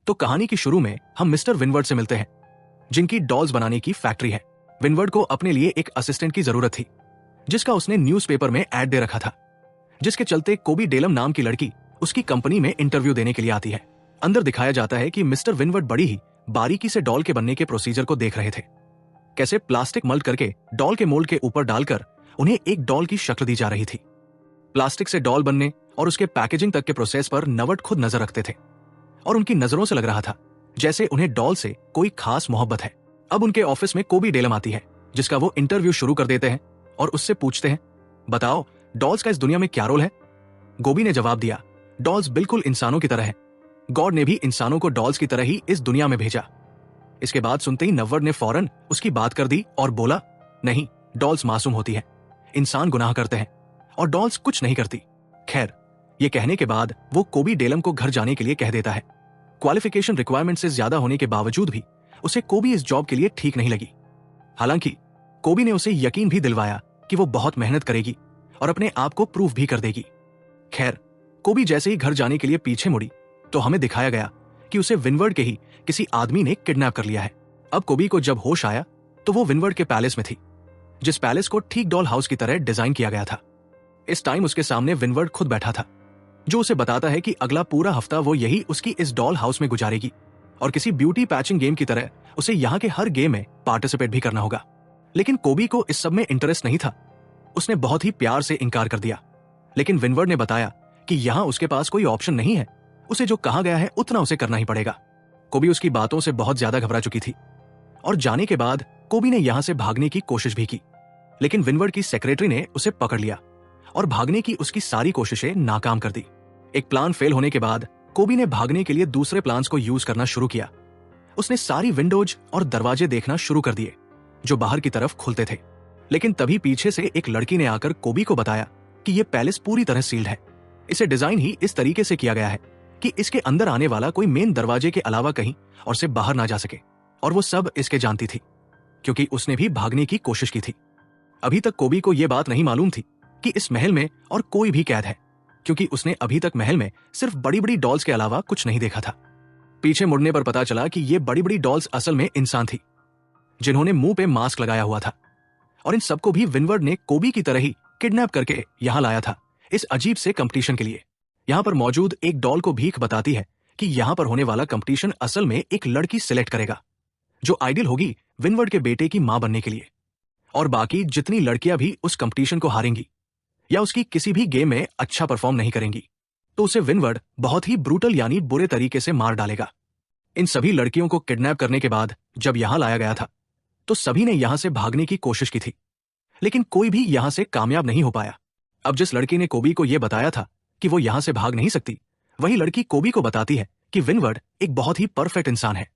तो कहानी की शुरू में हम मिस्टर विनवर्ड से मिलते हैं, जिनकी डॉल्स बनाने की फैक्ट्री है। विनवर्ड को अपने लिए एक असिस्टेंट की जरूरत थी, जिसका उसने न्यूज़पेपर में ऐड दे रखा था, जिसके चलते कोबी डेलम नाम की लड़की उसकी कंपनी में इंटरव्यू देने के लिए आती है। अंदर दिखाया जाता है कि मिस्टर विनवर्ड बड़ी ही बारीकी से डॉल के बनने के प्रोसीजर को देख रहे थे। कैसे प्लास्टिक मल्ट करके डॉल के मोल्ड के ऊपर डालकर उन्हें एक डॉल की शक्ल दी जा रही थी। प्लास्टिक से डॉल बनने और उसके पैकेजिंग तक के प्रोसेस पर नवट खुद नजर रखते थे और उनकी नजरों से लग रहा था जैसे उन्हें डॉल से कोई खास मोहब्बत है। अब उनके ऑफिस में कोबी डेलम आती है, जिसका वो इंटरव्यू शुरू कर देते हैं और उससे पूछते हैं, बताओ डॉल्स का इस दुनिया में क्या रोल है। गोबी ने जवाब दिया, डॉल्स बिल्कुल इंसानों की तरह है। गॉड ने भी इंसानों को डॉल्स की तरह ही इस दुनिया में भेजा। इसके बाद सुनते ही नव्वद ने फौरन उसकी बात कर दी और बोला, नहीं, डॉल्स मासूम होती है, इंसान गुनाह करते हैं और डॉल्स कुछ नहीं करती। खैर, ये कहने के बाद वो कोबी डेलम को घर जाने के लिए कह देता है। क्वालिफिकेशन रिक्वायरमेंट से ज्यादा होने के बावजूद भी उसे कोबी इस जॉब के लिए ठीक नहीं लगी। हालांकि कोबी ने उसे यकीन भी दिलवाया कि वो बहुत मेहनत करेगी और अपने आप को प्रूव भी कर देगी। खैर, कोबी जैसे ही घर जाने के लिए पीछे मुड़ी तो हमें दिखाया गया कि उसे विनवर्ड के ही किसी आदमी ने किडनैप कर लिया है। अब कोबी को जब होश आया तो वो विनवर्ड के पैलेस में थी, जिस पैलेस को ठीक डॉल हाउस की तरह डिजाइन किया गया था। इस टाइम उसके सामने विनवर्ड खुद बैठा था, जो उसे बताता है कि अगला पूरा हफ्ता वो यही उसकी इस डॉल हाउस में गुजारेगी और किसी ब्यूटी पैचिंग गेम की तरह उसे यहाँ के हर गेम में पार्टिसिपेट भी करना होगा। लेकिन कोबी को इस सब में इंटरेस्ट नहीं था। उसने बहुत ही प्यार से इनकार कर दिया, लेकिन विनवर्ड ने बताया कि यहाँ उसके पास कोई ऑप्शन नहीं है, उसे जो कहा गया है उतना उसे करना ही पड़ेगा। कोबी उसकी बातों से बहुत ज्यादा घबरा चुकी थी और जाने के बाद कोबी ने यहां से भागने की कोशिश भी की, लेकिन विनवर्ड की सेक्रेटरी ने उसे पकड़ लिया और भागने की उसकी सारी कोशिशें नाकाम कर दी। एक प्लान फेल होने के बाद कोबी ने भागने के लिए दूसरे प्लान्स को यूज करना शुरू किया। उसने सारी विंडोज और दरवाजे देखना शुरू कर दिए जो बाहर की तरफ खुलते थे, लेकिन तभी पीछे से एक लड़की ने आकर कोबी को बताया कि यह पैलेस पूरी तरह सील्ड है। इसे डिजाइन ही इस तरीके से किया गया है कि इसके अंदर आने वाला कोई मेन दरवाजे के अलावा कहीं और से बाहर ना जा सके, और वो सब इसके जानती थी क्योंकि उसने भी भागने की कोशिश की थी। अभी तक कोबी को यह बात नहीं मालूम थी कि इस महल में और कोई भी कैद है, क्योंकि उसने अभी तक महल में सिर्फ बड़ी बड़ी डॉल्स के अलावा कुछ नहीं देखा था। पीछे मुड़ने पर पता चला कि ये बड़ी बड़ी डॉल्स असल में इंसान थी, जिन्होंने मुंह पे मास्क लगाया हुआ था, और इन सबको भी विनवर्ड ने कोबी की तरह ही किडनैप करके यहां लाया था इस अजीब से कंपटीशन के लिए। यहां पर मौजूद एक डॉल को भीख बताती है कि यहां पर होने वाला कंपटीशन असल में एक लड़की सिलेक्ट करेगा जो आइडियल होगी विनवर्ड के बेटे की मां बनने के लिए, और बाकी जितनी लड़कियां भी उस कंपटीशन को हारेंगी या उसकी किसी भी गेम में अच्छा परफॉर्म नहीं करेंगी तो उसे विनवर्ड बहुत ही ब्रूटल यानी बुरे तरीके से मार डालेगा। इन सभी लड़कियों को किडनैप करने के बाद जब यहां लाया गया था तो सभी ने यहां से भागने की कोशिश की थी, लेकिन कोई भी यहां से कामयाब नहीं हो पाया। अब जिस लड़की ने कोबी को यह बताया था कि वो यहां से भाग नहीं सकती, वही लड़की कोबी को बताती है कि विनवर्ड एक बहुत ही परफेक्ट इंसान है।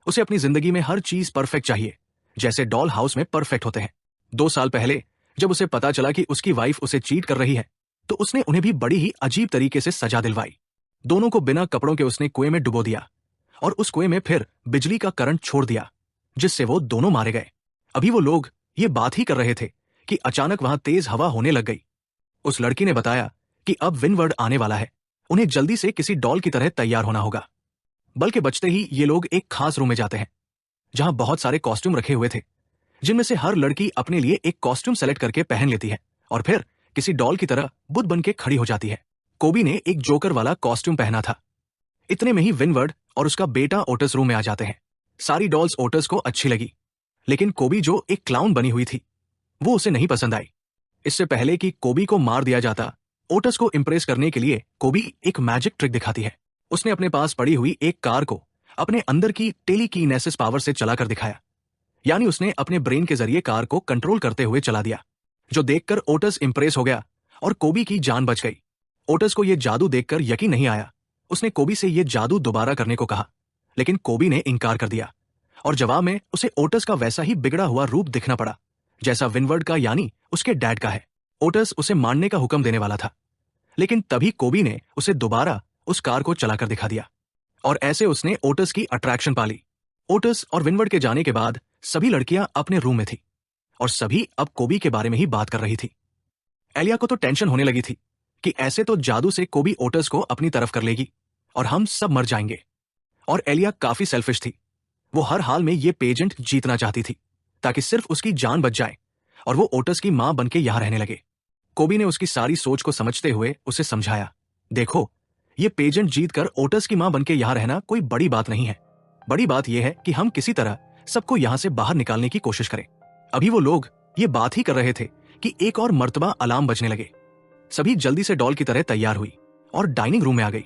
उसे अपनी जिंदगी में हर चीज परफेक्ट चाहिए, जैसे डॉल हाउस में परफेक्ट होते हैं। 2 साल पहले जब उसे पता चला कि उसकी वाइफ उसे चीट कर रही है तो उसने उन्हें भी बड़ी ही अजीब तरीके से सजा दिलवाई। दोनों को बिना कपड़ों के उसने कुएं में डुबो दिया और उस कुएं में फिर बिजली का करंट छोड़ दिया, जिससे वो दोनों मारे गए। अभी वो लोग ये बात ही कर रहे थे कि अचानक वहां तेज हवा होने लग गई। उस लड़की ने बताया कि अब विनवर्ड आने वाला है, उन्हें जल्दी से किसी डॉल की तरह तैयार होना होगा। बल्कि बचते ही ये लोग एक खास रूम में जाते हैं जहां बहुत सारे कॉस्ट्यूम रखे हुए थे, जिनमें से हर लड़की अपने लिए एक कॉस्ट्यूम सेलेक्ट करके पहन लेती है और फिर किसी डॉल की तरह बुत बन के खड़ी हो जाती है। कोबी ने एक जोकर वाला कॉस्ट्यूम पहना था। इतने में ही विनवर्ड और उसका बेटा ओटस रूम में आ जाते हैं। सारी डॉल्स ओटस को अच्छी लगी, लेकिन कोबी जो एक क्लाउन बनी हुई थी वो उसे नहीं पसंद आई। इससे पहले कि कोबी को मार दिया जाता, ओटस को इंप्रेस करने के लिए कोबी एक मैजिक ट्रिक दिखाती है। उसने अपने पास पड़ी हुई एक कार को अपने अंदर की टेलीकिनेसिस पावर से चलाकर दिखाया, यानी उसने अपने ब्रेन के जरिए कार को कंट्रोल करते हुए चला दिया, जो देखकर ओटस इंप्रेस हो गया और कोबी की जान बच गई। ओटस को यह जादू देखकर यकीन नहीं आया। उसने कोबी से यह जादू दोबारा करने को कहा, लेकिन कोबी ने इनकार कर दिया और जवाब में उसे ओटस का वैसा ही बिगड़ा हुआ रूप दिखना पड़ा जैसा विनवर्ड का यानी उसके डैड का है। ओटस उसे मारने का हुक्म देने वाला था, लेकिन तभी कोबी ने उसे दोबारा उस कार को चलाकर दिखा दिया और ऐसे उसने ओटस की अट्रैक्शन पाली। ओटस और विनवर्ड के जाने के बाद सभी लड़कियां अपने रूम में थी और सभी अब कोबी के बारे में ही बात कर रही थी। एलिया को तो टेंशन होने लगी थी कि ऐसे तो जादू से कोबी ओटस को अपनी तरफ कर लेगी और हम सब मर जाएंगे। और एलिया काफी सेल्फिश थी। वो हर हाल में ये पेजेंट जीतना चाहती थी ताकि सिर्फ उसकी जान बच जाए और वो ओटस की मां बनके यहां रहने लगे। कोबी ने उसकी सारी सोच को समझते हुए उसे समझाया, देखो, ये पेजेंट जीतकर ओटस की मां बनके यहां रहना कोई बड़ी बात नहीं है। बड़ी बात यह है कि हम किसी तरह सबको यहां से बाहर निकालने की कोशिश करें। अभी वो लोग ये बात ही कर रहे थे कि एक और मर्तबा अलार्म बजने लगे। सभी जल्दी से डॉल की तरह तैयार हुई और डाइनिंग रूम में आ गई।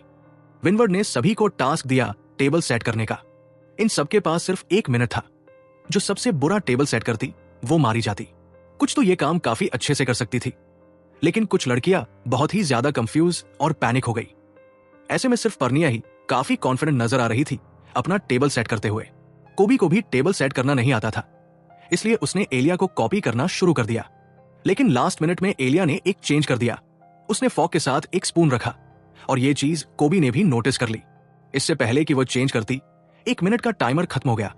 विनवर्ड ने सभी को टास्क दिया टेबल सेट करने का। इन सबके पास सिर्फ 1 मिनट था। जो सबसे बुरा टेबल सेट करती वो मारी जाती। कुछ तो ये काम काफी अच्छे से कर सकती थी, लेकिन कुछ लड़कियां बहुत ही ज्यादा कंफ्यूज और पैनिक हो गई। ऐसे में सिर्फ पर्निया ही काफी कॉन्फिडेंट नजर आ रही थी अपना टेबल सेट करते हुए। कोबी को भी टेबल सेट करना नहीं आता था, इसलिए उसने एलिया को कॉपी करना शुरू कर दिया। लेकिन लास्ट मिनट में एलिया ने एक चेंज कर दिया। उसने फॉक के साथ एक स्पून रखा और ये चीज कोबी ने भी नोटिस कर ली। इससे पहले कि वो चेंज करती, 1 मिनट का टाइमर खत्म हो गया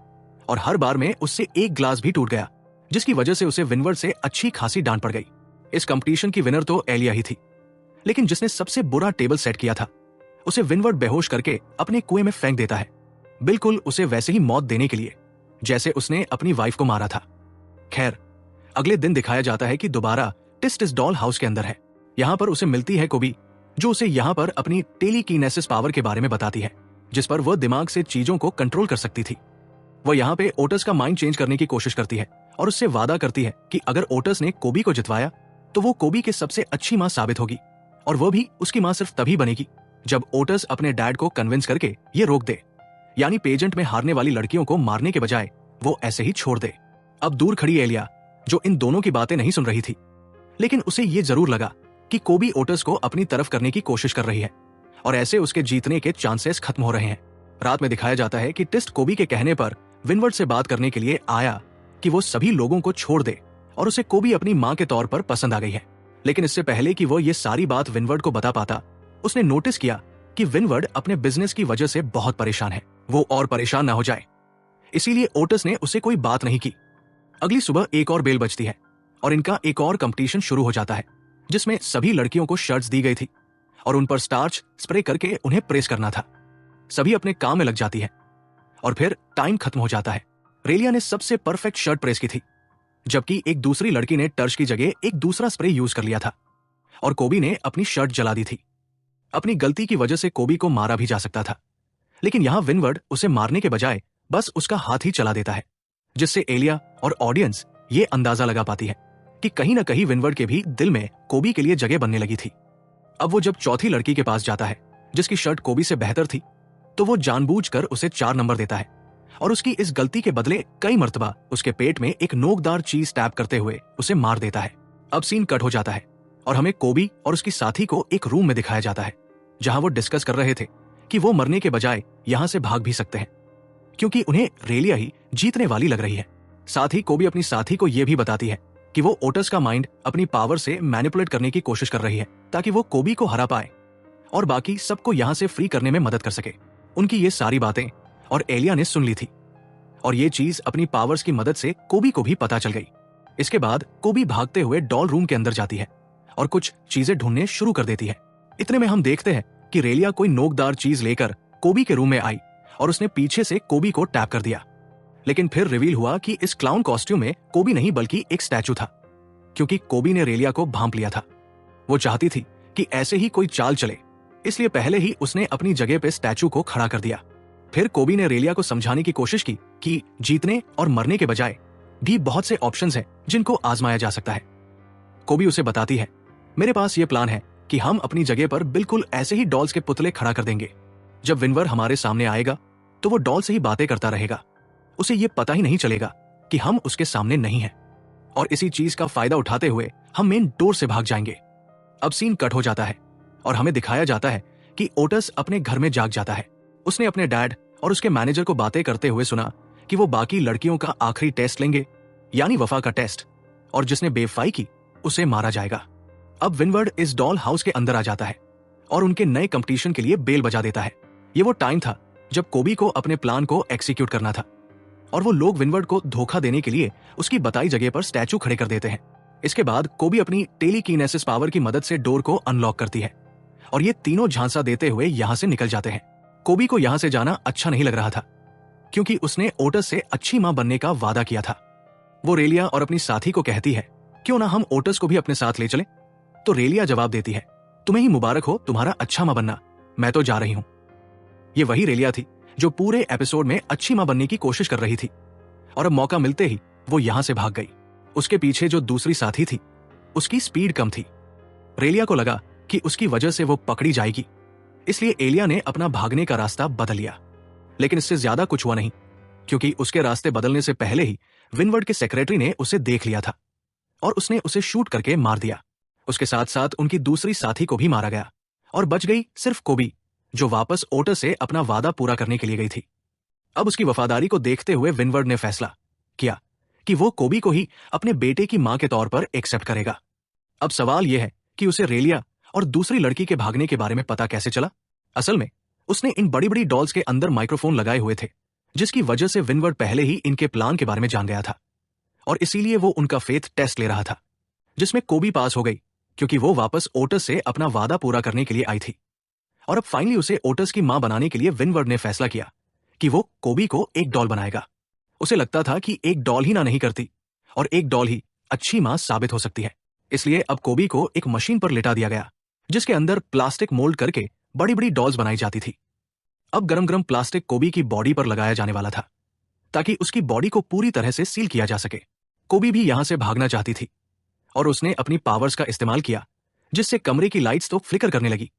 और हर बार में उससे एक ग्लास भी टूट गया, जिसकी वजह से उसे विनवर्ड से अच्छी खासी डांट पड़ गई। इस कंपटीशन की विनर तो एलिया ही थी, लेकिन जिसने सबसे बुरा टेबल सेट किया था उसे विनवर्ड बेहोश करके अपने कुएं में फेंक देता है, बिल्कुल उसे वैसे ही मौत देने के लिए जैसे उसने अपनी वाइफ को मारा था। खैर, अगले दिन दिखाया जाता है कि दोबारा टिस्ट इस डॉल हाउस के अंदर है। यहाँ पर उसे मिलती है कोबी, जो उसे यहाँ पर अपनी टेलीकिनेसिस पावर के बारे में बताती है, जिस पर वह दिमाग से चीजों को कंट्रोल कर सकती थी। वह यहाँ पे ओटस का माइंड चेंज करने की कोशिश करती है और उससे वादा करती है कि अगर ओटस ने कोबी को जितवाया तो वो कोबी के सबसे अच्छी मां साबित होगी, और वो भी उसकी मां सिर्फ तभी बनेगी जब ओटस अपने डैड को कन्विंस करके ये रोक दे, यानी पेजेंट में हारने वाली लड़कियों को मारने के बजाय वो ऐसे ही छोड़ दे। अब दूर खड़ी एलिया, जो इन दोनों की बातें नहीं सुन रही थी, लेकिन उसे ये जरूर लगा कि कोबी ओटस को अपनी तरफ करने की कोशिश कर रही है और ऐसे उसके जीतने के चांसेस खत्म हो रहे हैं। रात में दिखाया जाता है कि टिस्ट कोबी के कहने पर विनवर्ड से बात करने के लिए आया कि वो सभी लोगों को छोड़ दे और उसे कोबी अपनी मां के तौर पर पसंद आ गई है। लेकिन इससे पहले कि वो ये सारी बात विनवर्ड को बता पाता, उसने नोटिस किया कि विनवर्ड अपने बिजनेस की वजह से बहुत परेशान है, वो और परेशान ना हो जाए, इसीलिए ओटस ने उसे कोई बात नहीं की। अगली सुबह एक और बेल बजती है और इनका एक और कंपटीशन शुरू हो जाता है, जिसमें सभी लड़कियों को शर्ट्स दी गई थी और उन पर स्टार्च स्प्रे करके उन्हें प्रेस करना था। सभी अपने काम में लग जाती है और फिर टाइम खत्म हो जाता है। रेलिया ने सबसे परफेक्ट शर्ट प्रेस की थी, जबकि एक दूसरी लड़की ने टर्च की जगह एक दूसरा स्प्रे यूज कर लिया था और कोबी ने अपनी शर्ट जला दी थी। अपनी गलती की वजह से कोबी को मारा भी जा सकता था, लेकिन यहां विनवर्ड उसे मारने के बजाय बस उसका हाथ ही चला देता है, जिससे एलिया और ऑडियंस ये अंदाजा लगा पाती है कि कहीं ना कहीं विनवर्ड के भी दिल में कोबी के लिए जगह बनने लगी थी। अब वो जब चौथी लड़की के पास जाता है, जिसकी शर्ट कोबी से बेहतर थी, तो वो जानबूझकर उसे 4 नंबर देता है और उसकी इस गलती के बदले कई मर्तबा उसके पेट में एक नोकदार चीज टैप करते हुए उसे मार देता है। अब सीन कट हो जाता है और हमें कोबी और उसकी साथी को एक रूम में दिखाया जाता है, जहां वो डिस्कस कर रहे थे कि वो मरने के बजाय यहां से भाग भी सकते हैं, क्योंकि उन्हें रेलिया ही जीतने वाली लग रही है। साथ ही कोबी अपनी साथी को यह भी बताती है कि वो ओटस का माइंड अपनी पावर से मैनिपुलेट करने की कोशिश कर रही है ताकि वो कोबी को हरा पाए और बाकी सबको यहां से फ्री करने में मदद कर सके। उनकी ये सारी बातें और एलिया ने सुन ली थी और ये चीज अपनी पावर्स की मदद से कोबी को भी पता चल गई। इसके बाद कोबी भागते हुए डॉल रूम के अंदर जाती है और कुछ चीजें ढूंढने शुरू कर देती है। इतने में हम देखते हैं कि रेलिया कोई नोकदार चीज लेकर कोबी के रूम में आई और उसने पीछे से कोबी को टैप कर दिया। लेकिन फिर रिवील हुआ कि इस क्लाउन कॉस्ट्यूम में कोबी नहीं बल्कि एक स्टैचू था, क्योंकि कोबी ने रेलिया को भांप लिया था। वो चाहती थी कि ऐसे ही कोई चाल चले, इसलिए पहले ही उसने अपनी जगह पे स्टैचू को खड़ा कर दिया। फिर कोबी ने रेलिया को समझाने की कोशिश की कि जीतने और मरने के बजाय भी बहुत से ऑप्शंस हैं जिनको आजमाया जा सकता है। कोबी उसे बताती है, मेरे पास ये प्लान है कि हम अपनी जगह पर बिल्कुल ऐसे ही डॉल्स के पुतले खड़ा कर देंगे। जब विनवर हमारे सामने आएगा तो वो डॉल से ही बातें करता रहेगा, उसे ये पता ही नहीं चलेगा कि हम उसके सामने नहीं हैं, और इसी चीज का फायदा उठाते हुए हम मेन डोर से भाग जाएंगे। अब सीन कट हो जाता है और हमें दिखाया जाता है कि ओटस अपने घर में जाग जाता है। उसने अपने डैड और उसके मैनेजर को बातें करते हुए सुना कि वो बाकी लड़कियों का आखिरी टेस्ट लेंगे, यानी वफा का टेस्ट, और जिसने बेवफाई की उसे मारा जाएगा। अब विनवर्ड इस डॉल हाउस के अंदर आ जाता है और उनके नए कंपटीशन के लिए बेल बजा देता है। ये वो टाइम था जब कोबी को अपने प्लान को एक्सिक्यूट करना था और वो लोग विनवर्ड को धोखा देने के लिए उसकी बताई जगह पर स्टैचू खड़े कर देते हैं। इसके बाद कोबी अपनी टेलीकिनेसिस पावर की मदद से डोर को अनलॉक करती है और ये तीनों झांसा देते हुए यहां से निकल जाते हैं। कोबी को यहां से जाना अच्छा नहीं लग रहा था, क्योंकि उसने ओटस से अच्छी मां बनने का वादा किया था। वो रेलिया और अपनी साथी को कहती है, क्यों ना हम ओटस को भी अपने साथ ले चले। तो रेलिया जवाब देती है, तुम्हें ही मुबारक हो तुम्हारा अच्छा मां बनना, मैं तो जा रही हूं। ये वही रेलिया थी जो पूरे एपिसोड में अच्छी मां बनने की कोशिश कर रही थी, और अब मौका मिलते ही वो यहां से भाग गई। उसके पीछे जो दूसरी साथी थी उसकी स्पीड कम थी। रेलिया को लगा कि उसकी वजह से वो पकड़ी जाएगी, इसलिए एलिया ने अपना भागने का रास्ता बदल लिया। लेकिन इससे ज्यादा कुछ हुआ नहीं, क्योंकि उसके रास्ते बदलने से पहले ही विनवर्ड के सेक्रेटरी ने उसे देख लिया था और उसने उसे शूट करके मार दिया। उसके साथ साथ उनकी दूसरी साथी को भी मारा गया और बच गई सिर्फ कोबी, जो वापस ओटस से अपना वादा पूरा करने के लिए गई थी। अब उसकी वफादारी को देखते हुए विनवर्ड ने फैसला किया कि वो कोबी को ही अपने बेटे की मां के तौर पर एक्सेप्ट करेगा। अब सवाल यह है कि उसे रेलिया और दूसरी लड़की के भागने के बारे में पता कैसे चला। असल में उसने इन बड़ी बड़ी डॉल्स के अंदर माइक्रोफोन लगाए हुए थे, जिसकी वजह से विनवर्ड पहले ही इनके प्लान के बारे में जान गया था, और इसीलिए वो उनका फेथ टेस्ट ले रहा था, जिसमें कोबी पास हो गई, क्योंकि वो वापस ओटस से अपना वादा पूरा करने के लिए आई थी। और अब फाइनली उसे ओटस की मां बनाने के लिए विनवर्ड ने फैसला किया कि वो कोबी को एक डॉल बनाएगा। उसे लगता था कि एक डॉल ही ना नहीं करती, और एक डॉल ही अच्छी मां साबित हो सकती है। इसलिए अब कोबी को एक मशीन पर लेटा दिया गया, जिसके अंदर प्लास्टिक मोल्ड करके बड़ी बड़ी डॉल्स बनाई जाती थी। अब गरम गरम प्लास्टिक कोबी की बॉडी पर लगाया जाने वाला था, ताकि उसकी बॉडी को पूरी तरह से सील किया जा सके। कोबी भी यहां से भागना चाहती थी, और उसने अपनी पावर्स का इस्तेमाल किया, जिससे कमरे की लाइट्स तो फ्लिकर करने लगी,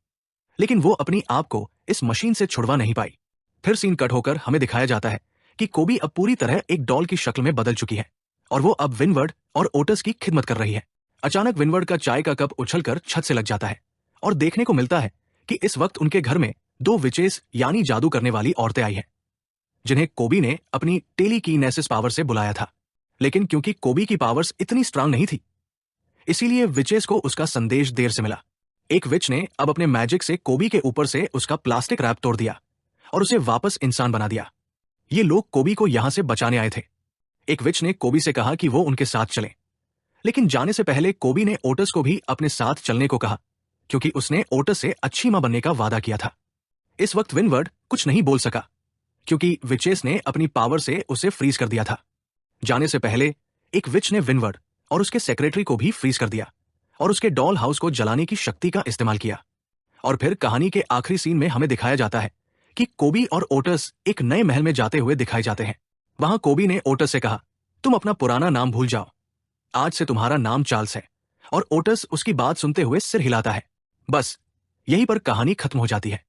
लेकिन वो अपनी आप को इस मशीन से छुड़वा नहीं पाई। फिर सीन कट होकर हमें दिखाया जाता है कि कोबी अब पूरी तरह एक डॉल की शक्ल में बदल चुकी है, और वो अब विनवर्ड और ओटस की खिदमत कर रही है। अचानक विनवर्ड का चाय का कप उछलकर छत से लग जाता है, और देखने को मिलता है कि इस वक्त उनके घर में 2 विचेस यानी जादू करने वाली औरतें आई हैं, जिन्हें कोबी ने अपनी टेलीकीनेसिस पावर से बुलाया था। लेकिन क्योंकि कोबी की पावर्स इतनी स्ट्रांग नहीं थी, इसीलिए विचेस को उसका संदेश देर से मिला। एक विच ने अब अपने मैजिक से कोबी के ऊपर से उसका प्लास्टिक रैप तोड़ दिया और उसे वापस इंसान बना दिया। ये लोग कोबी को यहां से बचाने आए थे। एक विच ने कोबी से कहा कि वो उनके साथ चले, लेकिन जाने से पहले कोबी ने ओटस को भी अपने साथ चलने को कहा, क्योंकि उसने ओटस से अच्छी मां बनने का वादा किया था। इस वक्त विनवर्ड कुछ नहीं बोल सका, क्योंकि विचेस ने अपनी पावर से उसे फ्रीज कर दिया था। जाने से पहले एक विच ने विनवर्ड और उसके सेक्रेटरी को भी फ्रीज कर दिया और उसके डॉल हाउस को जलाने की शक्ति का इस्तेमाल किया। और फिर कहानी के आखिरी सीन में हमें दिखाया जाता है कि कोबी और ओटस एक नए महल में जाते हुए दिखाए जाते हैं। वहां कोबी ने ओटस से कहा, तुम अपना पुराना नाम भूल जाओ, आज से तुम्हारा नाम चार्ल्स है। और ओटस उसकी बात सुनते हुए सिर हिलाता है। बस यहीं पर कहानी खत्म हो जाती है।